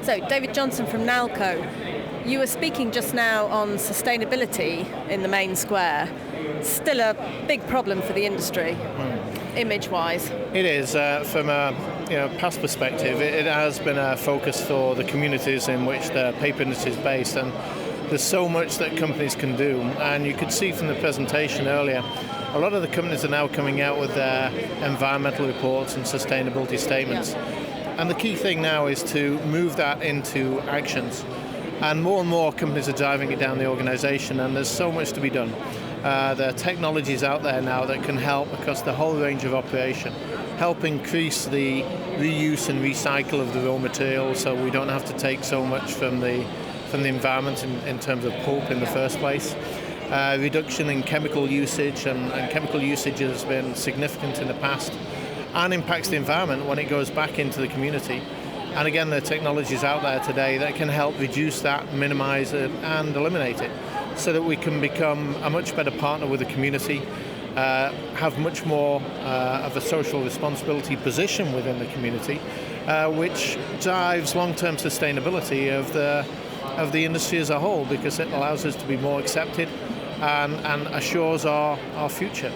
So, David Johnson from Nalco, you were speaking just now on sustainability in the main square. Still a big problem for the industry, image-wise. It is. From a past perspective, it has been a focus for the communities in which the paper industry is based, and there's so much that companies can do. And you could see from the presentation earlier, a lot of the companies are now coming out with their environmental reports and sustainability statements. Yeah. And the key thing now is to move that into actions. And more companies are driving it down the organization, and there's so much to be done. There are technologies out there now that can help across the whole range of operation, help increase the reuse and recycle of the raw materials so we don't have to take so much from the environment in terms of pulp in the first place. Reduction in chemical usage, and chemical usage has been significant in the past and impacts the environment when it goes back into the community. And again, there are technologies out there today that can help reduce that, minimize it, and eliminate it, so that we can become a much better partner with the community, have much more of a social responsibility position within the community, which drives long-term sustainability of the industry as a whole, because it allows us to be more accepted and assures our future.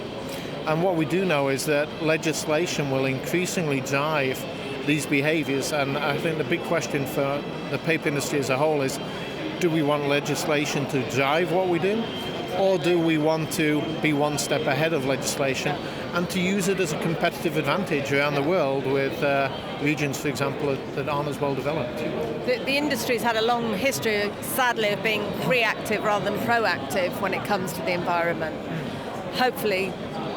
And what we do know is that legislation will increasingly drive these behaviors, and I think the big question for the paper industry as a whole is, do we want legislation to drive what we do, or do we want to be one step ahead of legislation and to use it as a competitive advantage around the world with regions, for example, that aren't as well developed? The industry's had a long history, sadly, of being reactive rather than proactive when it comes to the environment. Hopefully,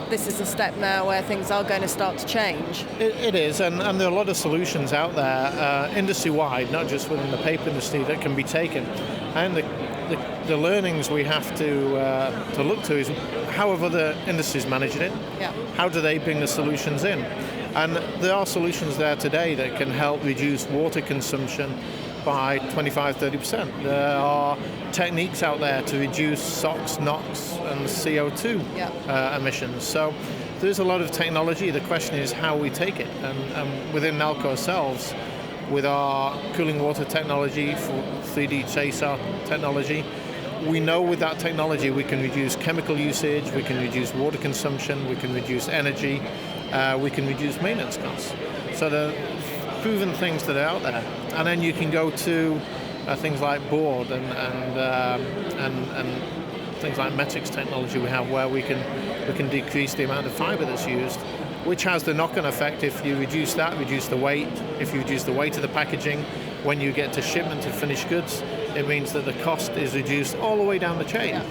this is a step now where things are going to start to change. It is, and there are a lot of solutions out there, industry-wide, not just within the paper industry, that can be taken. And the learnings we have to look to is how have other industries managing it? Yeah. How do they bring the solutions in? And there are solutions there today that can help reduce water consumption by 25-30%. There are techniques out there to reduce SOx, NOx, and CO2 emissions. So there's a lot of technology. The question is how we take it. And within Nalco ourselves, with our cooling water technology, for 3D tracer technology, we know with that technology we can reduce chemical usage, we can reduce water consumption, we can reduce energy, we can reduce maintenance costs. So the proven things that are out there, and then you can go to things like board and things like metrics technology we have, where we can decrease the amount of fibre that's used, which has the knock-on effect. If you reduce that, reduce the weight. If you reduce the weight of the packaging, when you get to shipment of finished goods, it means that the cost is reduced all the way down the chain. Yeah.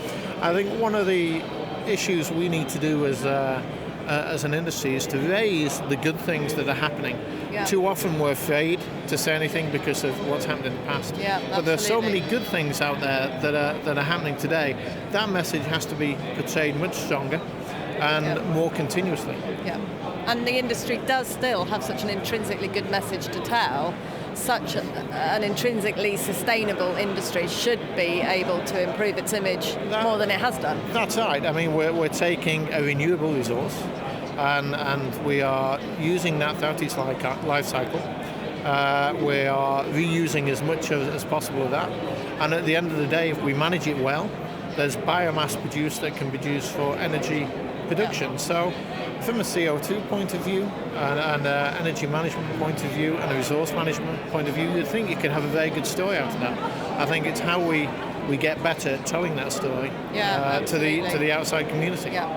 I think one of the issues we need to do as an industry is to raise the good things that are happening. Yeah. Too often we're afraid to say anything because of what's happened in the past. Yeah, but there's so absolutely. many good things out there that are happening today. That message has to be portrayed much stronger and more continuously. Yeah. And the industry does still have such an intrinsically good message to tell. Such an intrinsically sustainable industry should be able to improve its image more than it has done. That's right. I mean, we're taking a renewable resource and we are using that throughout its life cycle. We are reusing as much as possible of that. And at the end of the day, if we manage it well, there's biomass produced that can be used for energy production. Yeah. So from a CO2 point of view and energy management point of view and a resource management point of view, you'd think you could have a very good story out of that. I think it's how we get better at telling that story to the outside community. Yeah.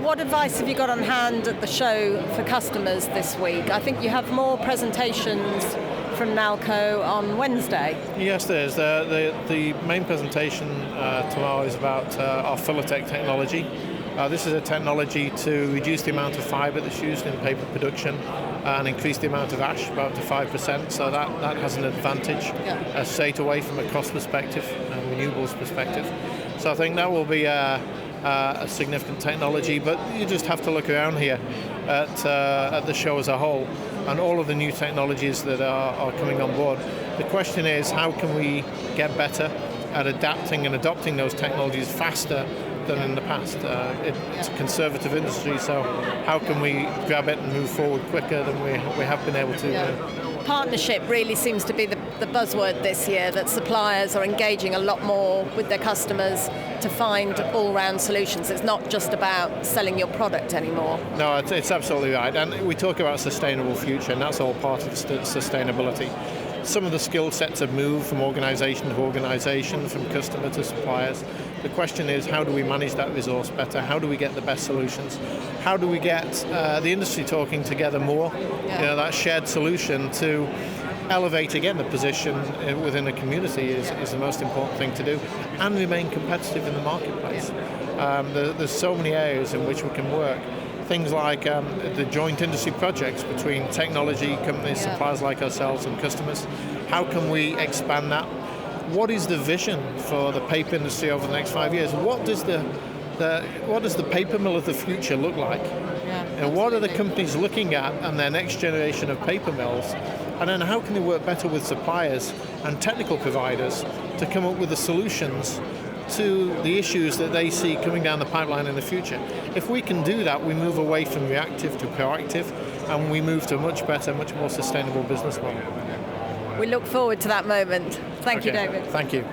What advice have you got on hand at the show for customers this week? I think you have more presentations from Nalco on Wednesday. Yes, there is. The main presentation tomorrow is about our Filatech technology. This is a technology to reduce the amount of fibre that's used in paper production and increase the amount of ash by up to 5%. So that has an advantage straight away from a cost perspective and renewables perspective. So I think that will be a significant technology, but you just have to look around here at the show as a whole and all of the new technologies that are coming on board. The question is, how can we get better at adapting and adopting those technologies faster than in the past? It's a conservative industry, so how can we grab it and move forward quicker than we have been able to? Partnership really seems to be the buzzword this year, that suppliers are engaging a lot more with their customers to find all-round solutions. It's not just about selling your product anymore. No, it's absolutely right. And we talk about sustainable future, and that's all part of sustainability. Some of the skill sets have moved from organisation to organisation, from customer to suppliers. The question is, how do we manage that resource better? How do we get the best solutions? How do we get the industry talking together more? Yeah. That shared solution to elevate again the position within the community is the most important thing to do, and remain competitive in the marketplace. There's so many areas in which we can work. Things like the joint industry projects between technology companies, suppliers like ourselves, and customers. How can we expand that? What is the vision for the paper industry over the next 5 years? What does the paper mill of the future look like? And what are the companies looking at and their next generation of paper mills? And then how can they work better with suppliers and technical providers to come up with the solutions to the issues that they see coming down the pipeline in the future? If we can do that, we move away from reactive to proactive, and we move to a much better, much more sustainable business model. We look forward to that moment. Thank you, David. Thank you.